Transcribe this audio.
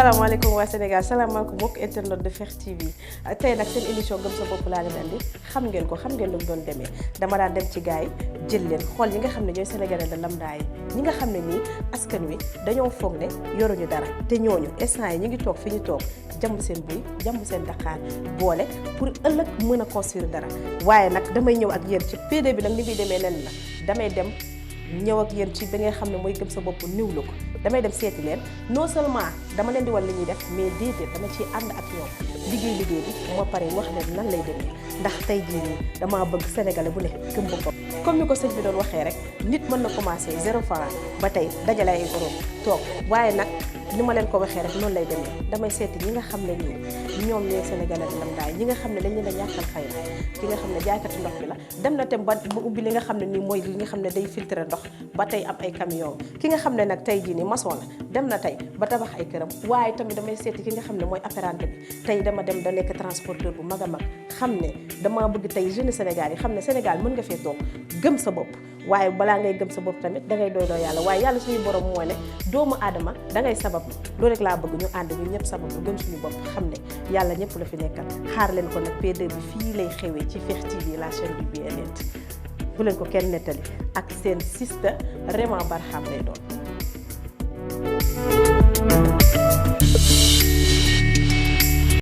salaamaaleykum waa Sénégal salaamaaleykum mbokk internet de Fekh TV tey nag seen émission gëm sa bopp laa leen andi xam ngeen ko xam ngeen lu mu doon demee dama daan dem ci gars yi jël leen xool ñi nga xam ne ñooy sénégalais de lambda yi ñi nga xam ne nii askan wi dañoo foog ne yoruñu dara te ñooñu instant yi ñu ngi toog fi ñu toog jàmm seen buy jàmm seen daqaar boole pour ëllëg mën a construire dara waaye nag damay ñëw ak yéen ci PD bi nag ni muy demee nen la damay dem ñëw ak yéen ci bi nga xam ne mooy gëm sa bopp niw la ko damay dem seeti leen non seulement dama leen di wan li ñuy def mais déedéet dama ciy ànd ak ñoom liggéey bi ma pare wax leen nan lay demee ndax tey jii nii damaa bëgg sénégalais bu ne gëm boppam comme ni ko sëñ bi doon waxee rek nit mën na commencé 0 franc ba tey dajale ay euro toog waaye nag ni ma leen ko waxee rek noonu lay demee damay seeti ñi nga xam ne nii ñoom ñooy sénégalais lam daay ñi nga xam ne dañ leen a ñàkkal fay la ki nga xam ne jaaykatu ndox bi la dem na tam ba ubbi li nga xam ne nii mooy li nga xam ne day filtré ndox ba tey am ay camion ki nga xam ne nag tey jii nii maçon la dem na tey ba tabax ay këram waaye tamit damay seeti ki nga xam ne mooy apprenti bi tey dama dem da nekk transporteur bu mag a mag xam ne dama bëgg tey jeune Sénégal yi xam ne Sénégal mën nga fee toog gëm sa bopp waaye balaa ngay gëm sa bopp tamit dangay doyloo yàlla waaye yàlla suñu borom moo ne doomu aadama dangay sabablu loolu rek laa bëgg ñu ànd ñu ñëpp sabablu gëm suñu bopp xam ne yàlla ñëpp la fi nekkal xaar leen ko nag P2 bi fii lay xewee ci Fekh TV la chaîne du bien-être bu leen ko kenn nettali ak seen sista Réma Barham lay doon